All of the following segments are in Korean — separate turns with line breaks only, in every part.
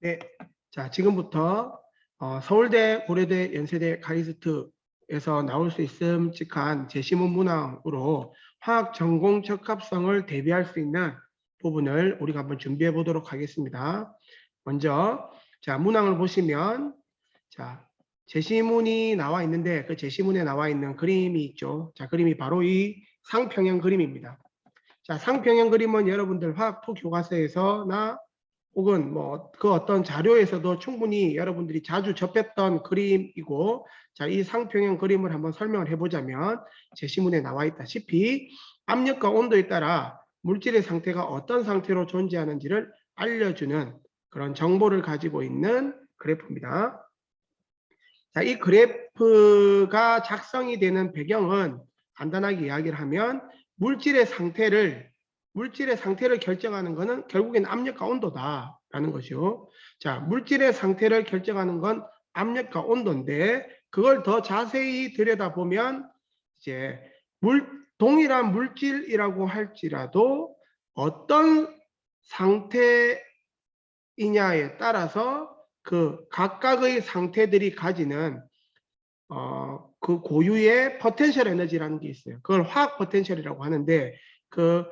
네, 자 지금부터 서울대, 고려대, 연세대 카이스트에서 나올 수 있음직한 제시문 문항으로 화학 전공 적합성을 대비할 수 있는 부분을 우리가 한번 준비해 보도록 하겠습니다. 먼저 자 문항을 보시면 자 제시문이 나와 있는데 그 제시문에 나와 있는 그림이 있죠. 자 그림이 바로 이 상평형 그림입니다. 자 상평형 그림은 여러분들 화학투 교과서에서나 혹은 뭐 그 어떤 자료에서도 충분히 여러분들이 자주 접했던 그림이고, 자, 이 상평형 그림을 한번 설명을 해보자면 제시문에 나와 있다시피 압력과 온도에 따라 물질의 상태가 어떤 상태로 존재하는지를 알려주는 그런 정보를 가지고 있는 그래프입니다. 자, 이 그래프가 작성이 되는 배경은 간단하게 이야기를 하면 물질의 상태를 결정하는 것은 결국엔 압력과 온도다라는 것이요. 자, 물질의 상태를 결정하는 건 압력과 온도인데 그걸 더 자세히 들여다보면 이제 동일한 물질이라고 할지라도 어떤 상태이냐에 따라서 그 각각의 상태들이 가지는 그 고유의 포텐셜 에너지라는 게 있어요. 그걸 화학 포텐셜이라고 하는데 그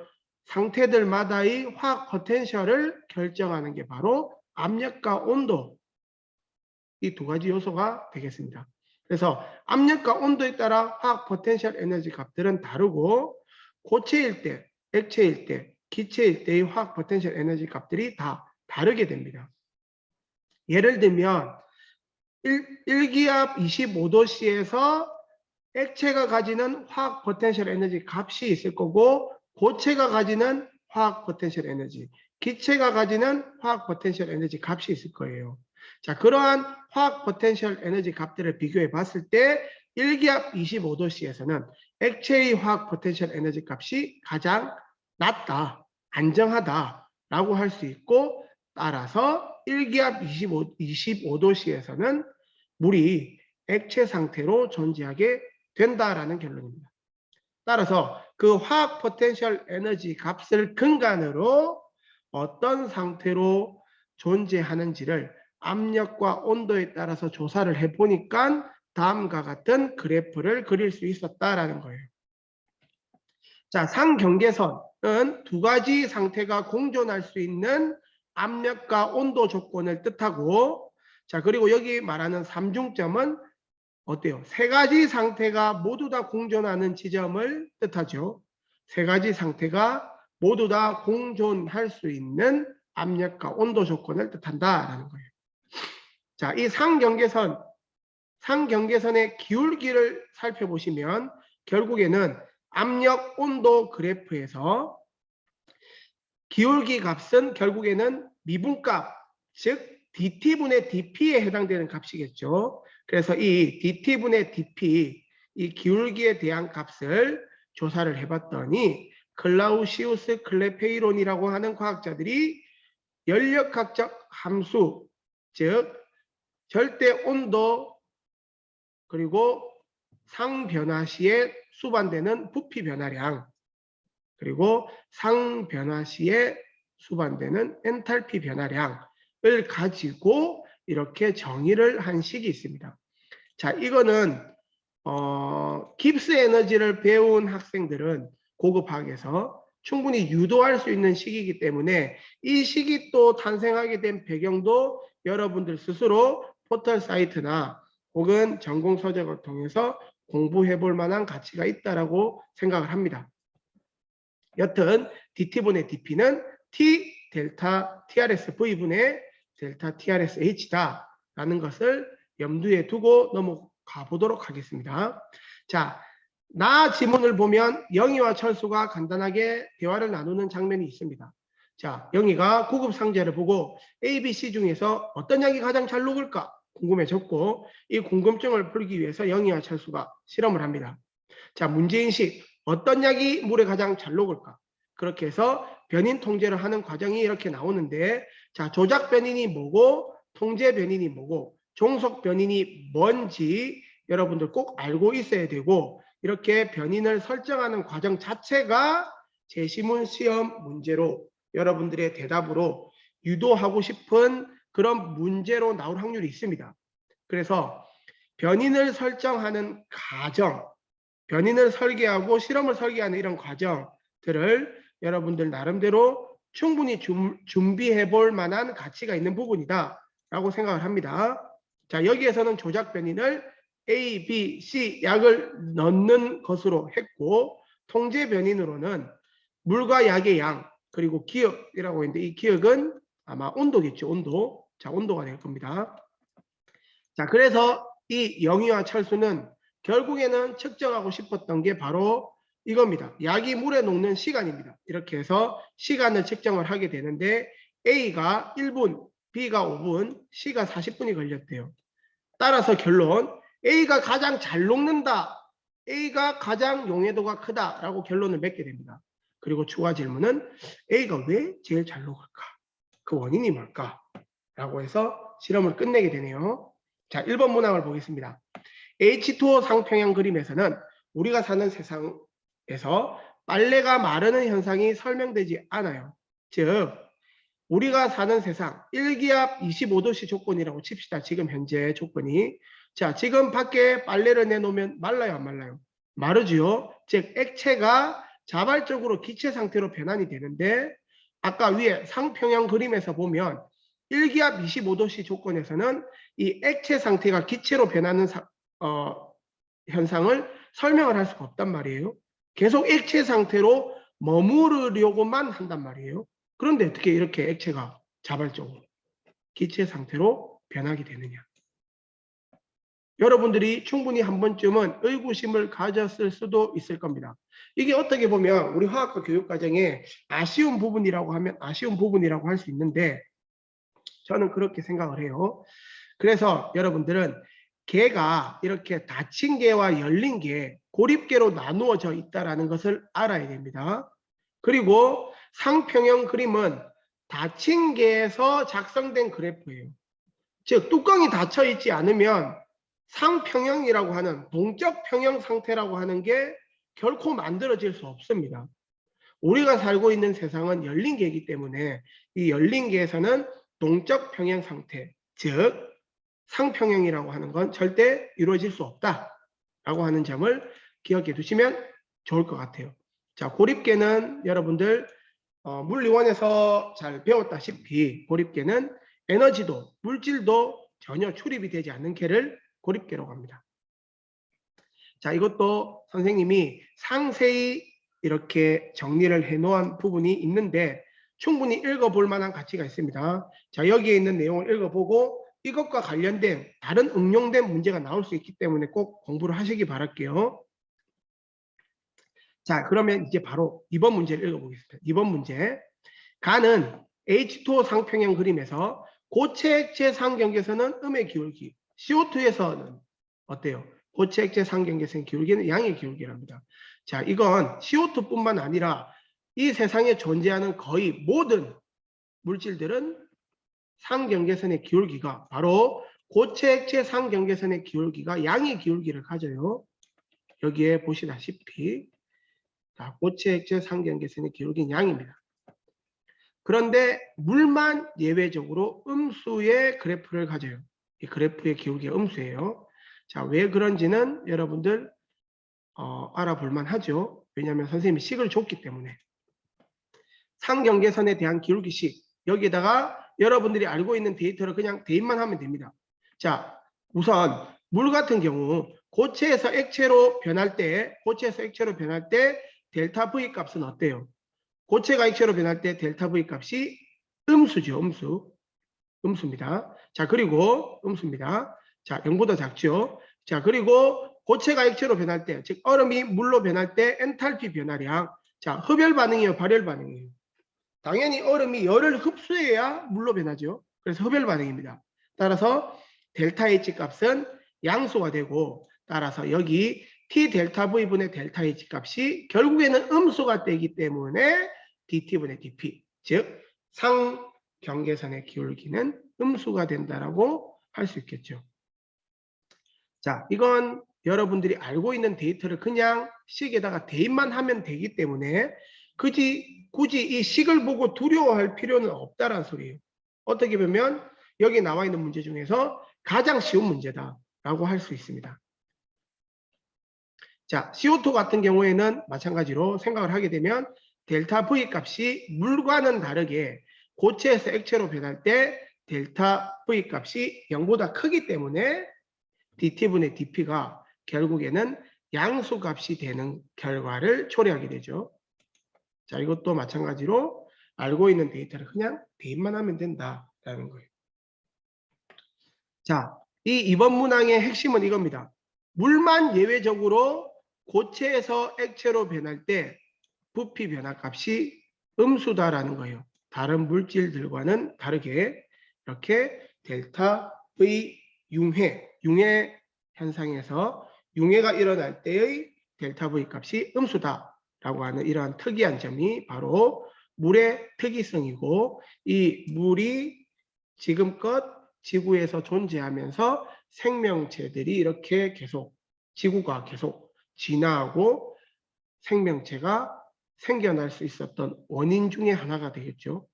상태들마다의 화학 포텐셜을 결정하는 게 바로 압력과 온도, 이 두 가지 요소가 되겠습니다. 그래서 압력과 온도에 따라 화학 포텐셜 에너지 값들은 다르고 고체일 때, 액체일 때, 기체일 때의 화학 포텐셜 에너지 값들이 다 다르게 됩니다. 예를 들면 1기압 25도씨에서 액체가 가지는 화학 포텐셜 에너지 값이 있을 거고 고체가 가지는 화학 포텐셜 에너지, 기체가 가지는 화학 포텐셜 에너지 값이 있을 거예요. 자, 그러한 화학 포텐셜 에너지 값들을 비교해 봤을 때 1기압 25도씨에서는 액체의 화학 포텐셜 에너지 값이 가장 낮다, 안정하다라고 할 수 있고, 따라서 1기압 25도씨에서는 물이 액체 상태로 존재하게 된다라는 결론입니다. 따라서 그 화학 포텐셜 에너지 값을 근간으로 어떤 상태로 존재하는지를 압력과 온도에 따라서 조사를 해보니까 다음과 같은 그래프를 그릴 수 있었다라는 거예요. 자, 상경계선은 두 가지 상태가 공존할 수 있는 압력과 온도 조건을 뜻하고, 자, 그리고 여기 말하는 삼중점은 어때요? 세 가지 상태가 모두 다 공존하는 지점을 뜻하죠. 세 가지 상태가 모두 다 공존할 수 있는 압력과 온도 조건을 뜻한다라는 거예요. 자, 이 상경계선의 기울기를 살펴보시면 결국에는 압력, 온도 그래프에서 기울기 값은 결국에는 미분값, 즉 dt분의 dp에 해당되는 값이겠죠. 그래서 이 dt분의 dp, 이 기울기에 대한 값을 조사를 해봤더니 클라우시우스 클레페이론이라고 하는 과학자들이 연력학적 함수, 즉 절대 온도 그리고 상변화 시에 수반되는 부피 변화량, 그리고 상변화 시에 수반되는 엔탈피 변화량을 가지고 이렇게 정의를 한 식이 있습니다. 자, 이거는 깁스 에너지를 배운 학생들은 고급학에서 충분히 유도할 수 있는 식이기 때문에 이 식이 또 탄생하게 된 배경도 여러분들 스스로 포털 사이트나 혹은 전공 서적을 통해서 공부해 볼 만한 가치가 있다라고 생각을 합니다. 여튼 dt분의 dp는 t 델타 TRS V분의 델타 TRS H다 라는 것을 염두에 두고 넘어가 보도록 하겠습니다. 자, 나 지문을 보면 영희와 철수가 간단하게 대화를 나누는 장면이 있습니다. 자, 영희가 구급 상자를 보고 A, B, C 중에서 어떤 약이 가장 잘 녹을까 궁금해졌고, 이 궁금증을 풀기 위해서 영희와 철수가 실험을 합니다. 자, 문제인식, 어떤 약이 물에 가장 잘 녹을까? 그렇게 해서 변인 통제를 하는 과정이 이렇게 나오는데, 자, 조작 변인이 뭐고 통제 변인이 뭐고 종속 변인이 뭔지 여러분들 꼭 알고 있어야 되고, 이렇게 변인을 설정하는 과정 자체가 제시문 시험 문제로 여러분들의 대답으로 유도하고 싶은 그런 문제로 나올 확률이 있습니다. 그래서 변인을 설정하는 과정, 변인을 설계하고 실험을 설계하는 이런 과정들을 여러분들 나름대로 충분히 준비해 볼 만한 가치가 있는 부분이다 라고 생각을 합니다. 자, 여기에서는 조작 변인을 A, B, C 약을 넣는 것으로 했고, 통제 변인으로는 물과 약의 양, 그리고 기억이라고 했는데 이 기억은 아마 온도겠죠. 온도. 자, 온도가 될 겁니다. 자, 그래서 이 영희와 철수는 결국에는 측정하고 싶었던 게 바로 이겁니다. 약이 물에 녹는 시간입니다. 이렇게 해서 시간을 측정을 하게 되는데 A가 1분, B가 5분, C가 40분이 걸렸대요. 따라서 결론, A가 가장 잘 녹는다. A가 가장 용해도가 크다라고 결론을 맺게 됩니다. 그리고 추가 질문은 A가 왜 제일 잘 녹을까? 그 원인이 뭘까? 라고 해서 실험을 끝내게 되네요. 자, 1번 문항을 보겠습니다. H2O 상평형 그림에서는 우리가 사는 세상에서 빨래가 마르는 현상이 설명되지 않아요. 즉, 우리가 사는 세상 1기압 25도씨 조건이라고 칩시다. 지금 현재 조건이. 자, 지금 밖에 빨래를 내놓으면 말라요, 안 말라요? 마르지요. 즉, 액체가 자발적으로 기체 상태로 변환이 되는데 아까 위에 상평형 그림에서 보면 1기압 25도씨 조건에서는 이 액체 상태가 기체로 변하는 현상을 설명을 할 수가 없단 말이에요. 계속 액체 상태로 머무르려고만 한단 말이에요. 그런데 어떻게 이렇게 액체가 자발적으로 기체 상태로 변하게 되느냐. 여러분들이 충분히 한 번쯤은 의구심을 가졌을 수도 있을 겁니다. 이게 어떻게 보면 우리 화학과 교육과정에 아쉬운 부분이라고 하면 아쉬운 부분이라고 할 수 있는데 저는 그렇게 생각을 해요. 그래서 여러분들은 개가 이렇게 닫힌 개와 열린 개, 고립개로 나누어져 있다는 것을 알아야 됩니다. 그리고 상평형 그림은 닫힌 개에서 작성된 그래프예요. 즉 뚜껑이 닫혀 있지 않으면 상평형이라고 하는 동적 평형 상태라고 하는 게 결코 만들어질 수 없습니다. 우리가 살고 있는 세상은 열린 개이기 때문에 이 열린 개에서는 동적 평형 상태, 즉 상평형이라고 하는 건 절대 이루어질 수 없다라고 하는 점을 기억해 두시면 좋을 것 같아요. 자, 고립계는 여러분들 물리원에서 잘 배웠다시피 고립계는 에너지도 물질도 전혀 출입이 되지 않는 계를 고립계라고 합니다. 자, 이것도 선생님이 상세히 이렇게 정리를 해 놓은 부분이 있는데 충분히 읽어볼 만한 가치가 있습니다. 자, 여기에 있는 내용을 읽어보고 이것과 관련된 다른 응용된 문제가 나올 수 있기 때문에 꼭 공부를 하시기 바랄게요. 자, 그러면 이제 바로 2번 문제를 읽어보겠습니다. 2번 문제. 가는 H2O 상평형 그림에서 고체 액체 상경계선은 음의 기울기, CO2에서는 어때요? 고체 액체 상경계선 기울기는 양의 기울기랍니다. 자, 이건 CO2뿐만 아니라 이 세상에 존재하는 거의 모든 물질들은 상경계선의 기울기가 바로 고체 액체 상경계선의 기울기가 양의 기울기를 가져요. 여기에 보시다시피 자, 고체 액체 상경계선의 기울기는 양입니다. 그런데 물만 예외적으로 음수의 그래프를 가져요. 이 그래프의 기울기가 음수예요. 자, 왜 그런지는 여러분들 알아볼 만하죠. 왜냐하면 선생님이 식을 줬기 때문에. 상경계선에 대한 기울기식, 여기에다가 여러분들이 알고 있는 데이터를 그냥 대입만 하면 됩니다. 자, 우선 물 같은 경우 고체에서 액체로 변할 때 델타 V 값은 어때요? 고체가 액체로 변할 때 델타 V 값이 음수죠. 음수입니다. 자, 그리고 음수입니다. 자, 0보다 작죠. 자, 그리고 고체가 액체로 변할 때, 즉 얼음이 물로 변할 때 엔탈피 변화량. 자, 흡열 반응이에요, 발열 반응이에요? 당연히 얼음이 열을 흡수해야 물로 변하죠. 그래서 흡열 반응입니다. 따라서 델타 H 값은 양수가 되고, 따라서 여기 T 델타 V분의 델타 H 값이 결국에는 음수가 되기 때문에 DT분의 DP, 즉 상경계선의 기울기는 음수가 된다라고 할 수 있겠죠. 자, 이건 여러분들이 알고 있는 데이터를 그냥 식에다가 대입만 하면 되기 때문에 굳이 이 식을 보고 두려워할 필요는 없다라는 소리예요. 어떻게 보면 여기 나와 있는 문제 중에서 가장 쉬운 문제다라고 할 수 있습니다. 자, CO2 같은 경우에는 마찬가지로 생각을 하게 되면 델타 V 값이 물과는 다르게 고체에서 액체로 변할 때 델타 V 값이 0보다 크기 때문에 dt분의 dp가 결국에는 양수 값이 되는 결과를 초래하게 되죠. 자, 이것도 마찬가지로 알고 있는 데이터를 그냥 대입만 하면 된다라는 거예요. 자, 이 이번 문항의 핵심은 이겁니다. 물만 예외적으로 고체에서 액체로 변할 때 부피 변화값이 음수다라는 거예요. 다른 물질들과는 다르게 이렇게 델타 V 융해 현상에서 융해가 일어날 때의 델타 V 값이 음수다라고 하는 이러한 특이한 점이 바로 물의 특이성이고, 이 물이 지금껏 지구에서 존재하면서 생명체들이 이렇게 계속 지구가 계속 진화하고 생명체가 생겨날 수 있었던 원인 중에 하나가 되겠죠.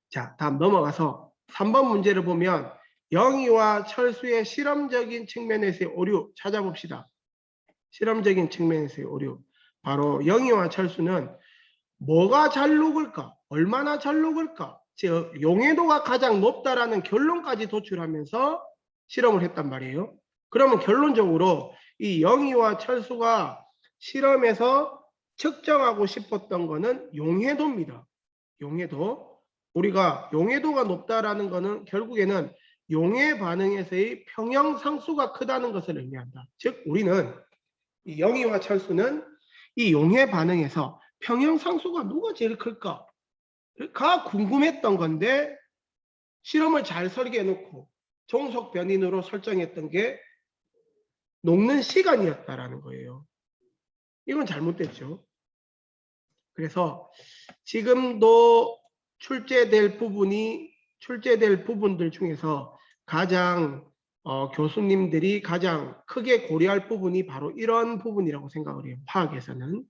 자, 다음 넘어가서 3번 문제를 보면 영희와 철수의 실험적인 측면에서의 오류 찾아봅시다. 실험적인 측면에서의 오류. 바로 영희와 철수는 뭐가 잘 녹을까? 얼마나 잘 녹을까? 즉 용해도가 가장 높다라는 결론까지 도출하면서 실험을 했단 말이에요. 그러면 결론적으로 이 영희와 철수가 실험에서 측정하고 싶었던 거는 용해도입니다. 용해도. 우리가 용해도가 높다라는 거는 결국에는 용해 반응에서의 평형상수가 크다는 것을 의미한다. 즉 우리는 이 영희와 철수는 이 용해 반응에서 평형상수가 누가 제일 클까? 가 궁금했던 건데 실험을 잘 설계해 놓고 종속 변인으로 설정했던 게 녹는 시간이었다라는 거예요. 이건 잘못됐죠. 그래서 지금도 출제될 부분들 중에서 가장 교수님들이 가장 크게 고려할 부분이 바로 이런 부분이라고 생각을 해요. 화학에서는.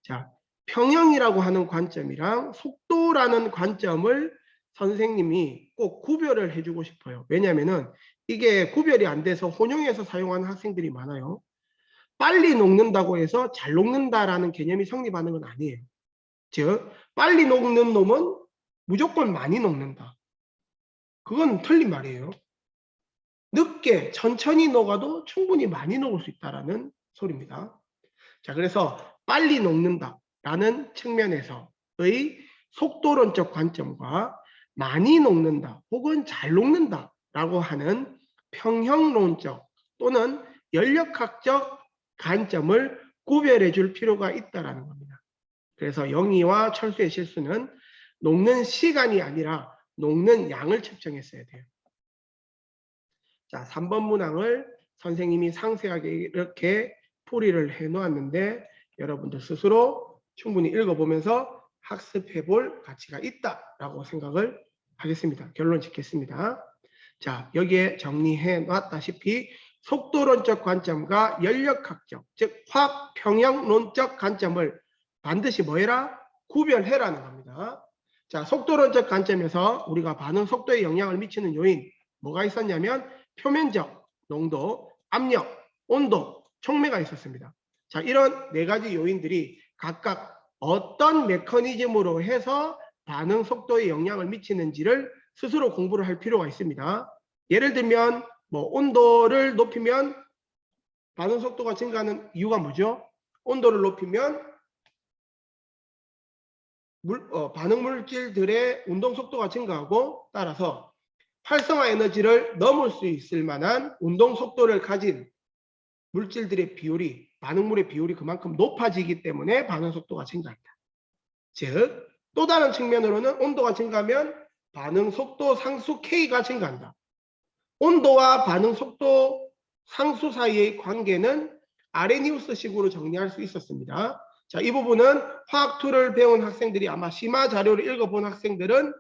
자, 평형이라고 하는 관점이랑 속도라는 관점을 선생님이 꼭 구별을 해주고 싶어요. 왜냐하면은 이게 구별이 안 돼서 혼용해서 사용하는 학생들이 많아요. 빨리 녹는다고 해서 잘 녹는다라는 개념이 성립하는 건 아니에요. 즉 빨리 녹는 놈은 무조건 많이 녹는다. 그건 틀린 말이에요. 늦게 천천히 녹아도 충분히 많이 녹을 수 있다라는 소리입니다. 자, 그래서 빨리 녹는다라는 측면에서의 속도론적 관점과 많이 녹는다 혹은 잘 녹는다라고 하는 평형론적 또는 연력학적 관점을 구별해 줄 필요가 있다라는 겁니다. 그래서 영희와 철수의 실수는 녹는 시간이 아니라 녹는 양을 측정했어야 돼요. 자, 3번 문항을 선생님이 상세하게 이렇게 풀이를 해 놓았는데 여러분들 스스로 충분히 읽어보면서 학습해 볼 가치가 있다라고 생각을 하겠습니다. 결론 짓겠습니다. 자, 여기에 정리해 놨다시피 속도론적 관점과 연력학적, 즉 화평형론적 관점을 반드시 뭐해라? 구별해라는 겁니다. 자, 속도론적 관점에서 우리가 반응 속도에 영향을 미치는 요인 뭐가 있었냐면 표면적, 농도, 압력, 온도, 촉매가 있었습니다. 자, 이런 네 가지 요인들이 각각 어떤 메커니즘으로 해서 반응 속도에 영향을 미치는지를 스스로 공부를 할 필요가 있습니다. 예를 들면 뭐 온도를 높이면 반응 속도가 증가하는 이유가 뭐죠? 온도를 높이면 반응 물질들의 운동 속도가 증가하고 따라서 활성화 에너지를 넘을 수 있을 만한 운동 속도를 가진 물질들의 비율이, 반응물의 비율이 그만큼 높아지기 때문에 반응 속도가 증가한다. 즉, 또 다른 측면으로는 온도가 증가하면 반응 속도 상수 K가 증가한다. 온도와 반응 속도 상수 사이의 관계는 아레니우스식으로 정리할 수 있었습니다. 자, 이 부분은 화학2를 배운 학생들이 아마 심화 자료를 읽어본 학생들은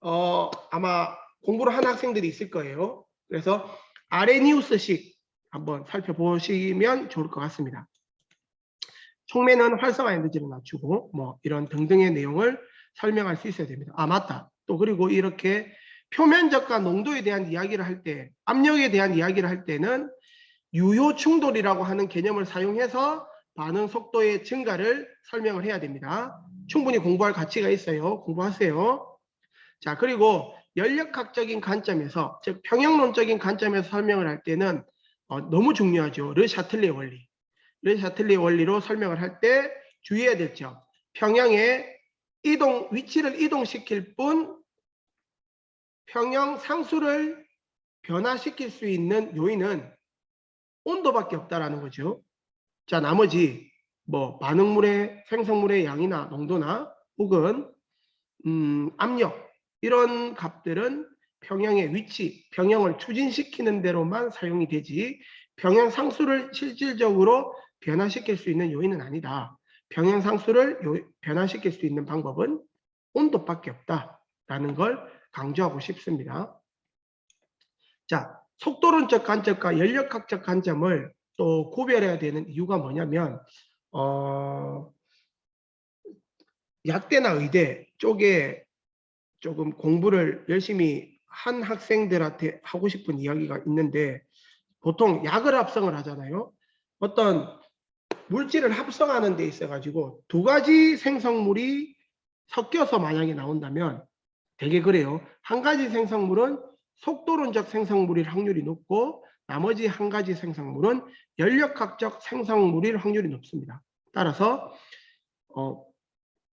아마 공부를 한 학생들이 있을 거예요. 그래서 아레니우스식 한번 살펴보시면 좋을 것 같습니다. 촉매는 활성화 에너지를 낮추고 뭐 이런 등등의 내용을 설명할 수 있어야 됩니다. 아, 맞다. 또 그리고 이렇게 표면적과 농도에 대한 이야기를 할 때, 압력에 대한 이야기를 할 때는 유효 충돌이라고 하는 개념을 사용해서 반응 속도의 증가를 설명을 해야 됩니다. 충분히 공부할 가치가 있어요. 공부하세요. 자, 그리고 연력학적인 관점에서, 즉 평형론적인 관점에서 설명을 할 때는 너무 중요하죠. 르 샤틀리의 원리. 르 샤틀리의 원리로 설명을 할 때 주의해야 될 점. 평형의 위치를 이동시킬 뿐 평형 상수를 변화시킬 수 있는 요인은 온도밖에 없다라는 거죠. 자, 나머지 뭐 반응물의 생성물의 양이나 농도나 혹은 압력 이런 값들은 평형의 위치, 평형을 추진시키는 대로만 사용이 되지 평형 상수를 실질적으로 변화시킬 수 있는 요인은 아니다. 평형 상수를 변화시킬 수 있는 방법은 온도밖에 없다라는 걸 강조하고 싶습니다. 자, 속도론적 관점과 연력학적 관점을 또 구별해야 되는 이유가 뭐냐면 약대나 의대 쪽에 조금 공부를 열심히 한 학생들한테 하고 싶은 이야기가 있는데, 보통 약을 합성을 하잖아요. 어떤 물질을 합성하는 데 있어 가지고 두 가지 생성물이 섞여서 만약에 나온다면 되게 그래요. 한 가지 생성물은 속도론적 생성물일 확률이 높고 나머지 한 가지 생성물은 연력학적 생성물일 확률이 높습니다. 따라서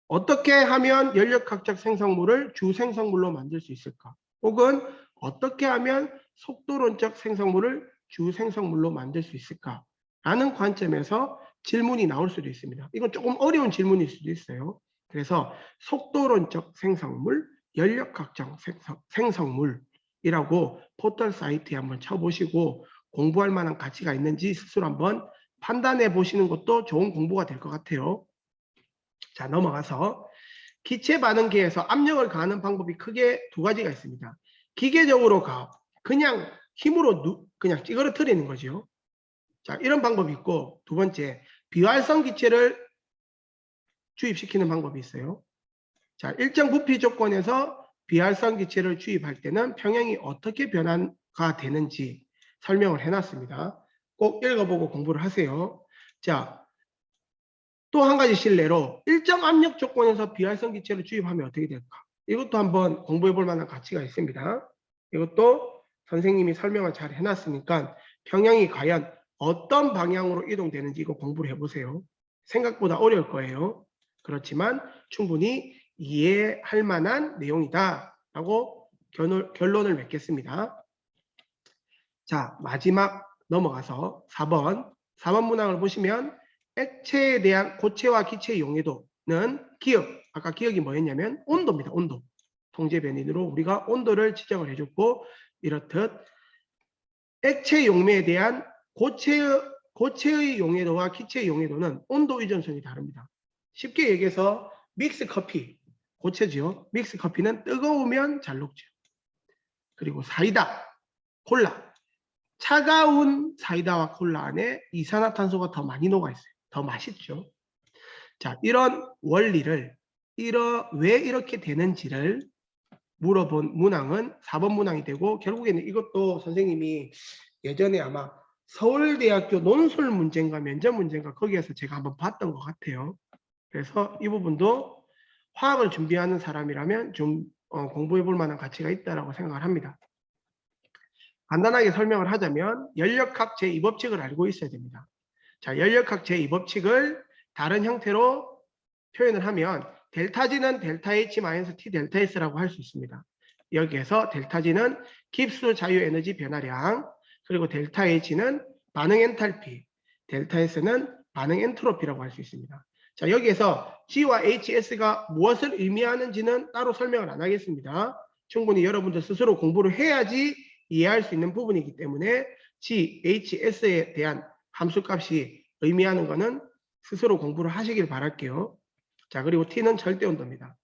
어떻게 하면 연력학적 생성물을 주 생성물로 만들 수 있을까? 혹은 어떻게 하면 속도론적 생성물을 주 생성물로 만들 수 있을까? 라는 관점에서 질문이 나올 수도 있습니다. 이건 조금 어려운 질문일 수도 있어요. 그래서 속도론적 생성물, 연력학적 생성물이라고 포털 사이트에 한번 쳐보시고 공부할 만한 가치가 있는지 스스로 한번 판단해 보시는 것도 좋은 공부가 될 것 같아요. 자, 넘어가서 기체 반응계에서 압력을 가하는 방법이 크게 두 가지가 있습니다. 기계적으로 그냥 힘으로 그냥 찌그러뜨리는 거죠. 자, 이런 방법이 있고, 두 번째, 비활성 기체를 주입시키는 방법이 있어요. 자, 일정 부피 조건에서 비활성 기체를 주입할 때는 평형이 어떻게 변화가 되는지 설명을 해놨습니다. 꼭 읽어보고 공부를 하세요. 자, 또 한 가지 실례로 일정 압력 조건에서 비활성 기체를 주입하면 어떻게 될까? 이것도 한번 공부해 볼 만한 가치가 있습니다. 이것도 선생님이 설명을 잘 해놨으니까 평형이 과연 어떤 방향으로 이동되는지 이거 공부를 해보세요. 생각보다 어려울 거예요. 그렇지만 충분히 이해할 만한 내용이다 라고 결론을 맺겠습니다. 자, 마지막 넘어가서 4번 문항을 보시면 액체에 대한 고체와 기체의 용해도는 기억, 아까 기억이 뭐였냐면 온도입니다. 온도. 통제 변인으로 우리가 온도를 지정을 해줬고, 이렇듯 액체 용매에 대한 고체의 용해도와 기체의 용해도는 온도 의존성이 다릅니다. 쉽게 얘기해서 믹스 커피, 고체죠. 믹스 커피는 뜨거우면 잘 녹죠. 그리고 사이다, 콜라, 차가운 사이다와 콜라 안에 이산화탄소가 더 많이 녹아 있어요. 더 맛있죠. 자, 이런 원리를 왜 이렇게 되는지를 물어본 문항은 4번 문항이 되고, 결국에는 이것도 선생님이 예전에 아마 서울대학교 논술 문제인가 면접 문제인가 거기에서 제가 한번 봤던 것 같아요. 그래서 이 부분도 화학을 준비하는 사람이라면 좀 공부해 볼 만한 가치가 있다고 생각을 합니다. 간단하게 설명을 하자면 연력학 제2법칙을 알고 있어야 됩니다. 자, 연력학 제2법칙을 다른 형태로 표현을 하면 델타 G는 델타 H 마이너스 T 델타 S라고 할 수 있습니다. 여기에서 델타 G는 깁스 자유 에너지 변화량, 그리고 델타 H는 반응 엔탈피, 델타 S는 반응 엔트로피라고 할 수 있습니다. 자, 여기에서 G와 HS가 무엇을 의미하는지는 따로 설명을 안 하겠습니다. 충분히 여러분들 스스로 공부를 해야지 이해할 수 있는 부분이기 때문에 G, HS에 대한 함수값이 의미하는 것은 스스로 공부를 하시길 바랄게요. 자, 그리고 T는 절대 온도입니다.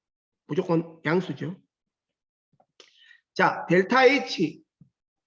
무조건 양수죠. 자, 델타 H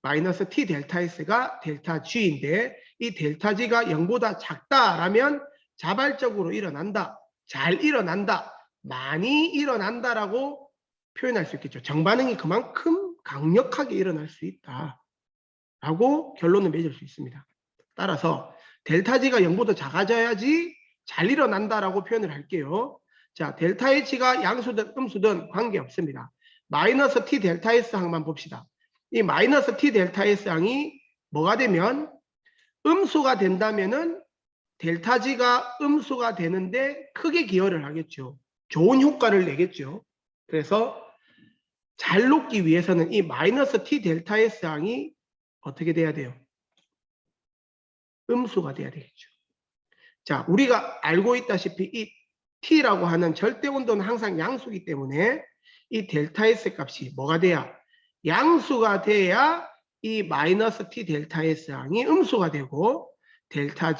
마이너스 T 델타 S가 델타 G인데, 이 델타 G가 0보다 작다라면 자발적으로 일어난다, 잘 일어난다, 많이 일어난다라고 표현할 수 있겠죠. 정반응이 그만큼 강력하게 일어날 수 있다라고 결론을 맺을 수 있습니다. 따라서 델타 G가 0보다 작아져야지 잘 일어난다라고 표현을 할게요. 자, 델타 H가 양수든 음수든 관계없습니다. 마이너스 T 델타 S 항만 봅시다. 이 마이너스 T 델타 S 항이 뭐가 되면 음수가 된다면은 델타 G가 음수가 되는데 크게 기여를 하겠죠. 좋은 효과를 내겠죠. 그래서 잘 녹기 위해서는 이 마이너스 T 델타 S 항이 어떻게 돼야 돼요? 음수가 돼야 되겠죠. 자, 우리가 알고 있다시피 이 T라고 하는 절대 온도는 항상 양수이기 때문에 이 델타 S 값이 뭐가 돼야? 양수가 돼야 이 마이너스 T 델타 S 항이 음수가 되고 델타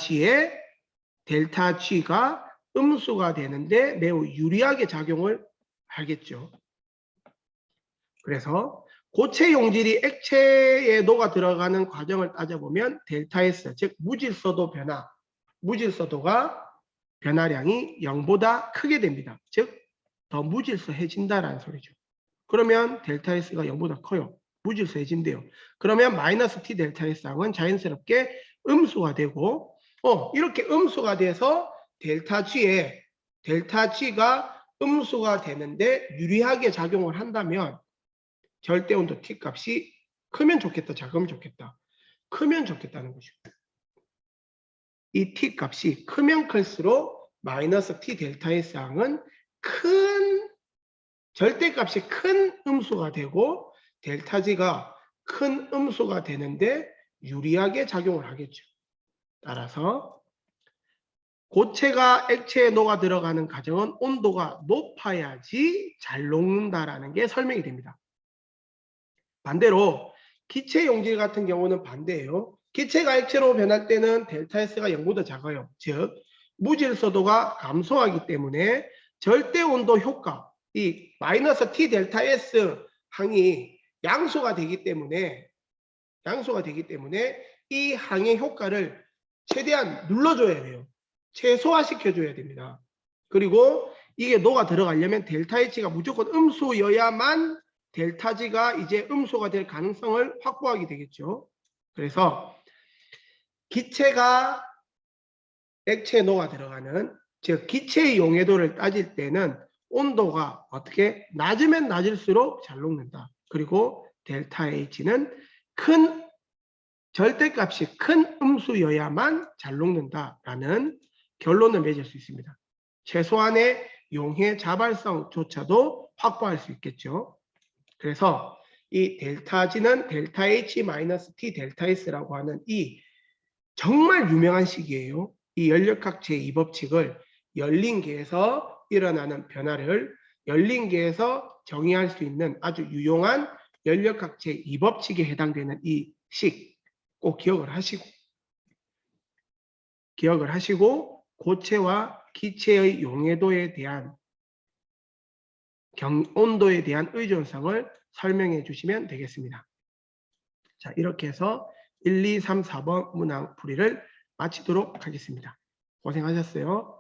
G가 음수가 되는데 매우 유리하게 작용을 하겠죠. 그래서 고체 용질이 액체에 녹아 들어가는 과정을 따져보면 델타 S, 즉 무질서도 변화, 무질서도가 변화량이 0보다 크게 됩니다. 즉 더 무질서해진다라는 소리죠. 그러면 델타 S가 0보다 커요. 무질서해진대요. 그러면 마이너스 T 델타 S 항은 자연스럽게 음수가 되고 이렇게 음수가 돼서 델타 G가 음수가 되는데 유리하게 작용을 한다면 절대온도 T 값이 크면 좋겠다, 작으면 좋겠다. 크면 좋겠다는 거죠. 이 T 값이 크면 클수록 마이너스 T 델타 S 항은 절대값이 큰 음수가 되고 델타 G가 큰 음수가 되는데 유리하게 작용을 하겠죠. 따라서 고체가 액체에 녹아 들어가는 과정은 온도가 높아야지 잘 녹는다라는 게 설명이 됩니다. 반대로 기체 용질 같은 경우는 반대예요. 기체가 액체로 변할 때는 델타 S가 0보다 작아요. 즉 무질서도가 감소하기 때문에 절대 온도 효과, 이 마이너스 T 델타 S 항이 양수가 되기 때문에 이 항의 효과를 최대한 눌러줘야 돼요. 최소화시켜줘야 됩니다. 그리고 이게 녹아 들어가려면 델타 H가 무조건 음수여야만 델타 G가 이제 음수가 될 가능성을 확보하게 되겠죠. 그래서 기체가 액체에 녹아 들어가는, 즉 기체의 용해도를 따질 때는 온도가 어떻게 낮으면 낮을수록 잘 녹는다. 그리고 델타 H는 절대값이 큰 음수여야만 잘 녹는다라는 결론을 맺을 수 있습니다. 최소한의 용해 자발성조차도 확보할 수 있겠죠. 그래서 이 델타 G는 델타 H 마이너스 T 델타 S라고 하는 이 정말 유명한 식이에요. 이 연력학 제2법칙을 열린 계에서 일어나는 변화를 열린 계에서 정의할 수 있는 아주 유용한 연력학 제2법칙에 해당되는 이 식 꼭 기억을 하시고 고체와 기체의 용해도에 대한 온도에 대한 의존성을 설명해 주시면 되겠습니다. 자, 이렇게 해서 1, 2, 3, 4번 문항 풀이를 마치도록 하겠습니다. 고생하셨어요.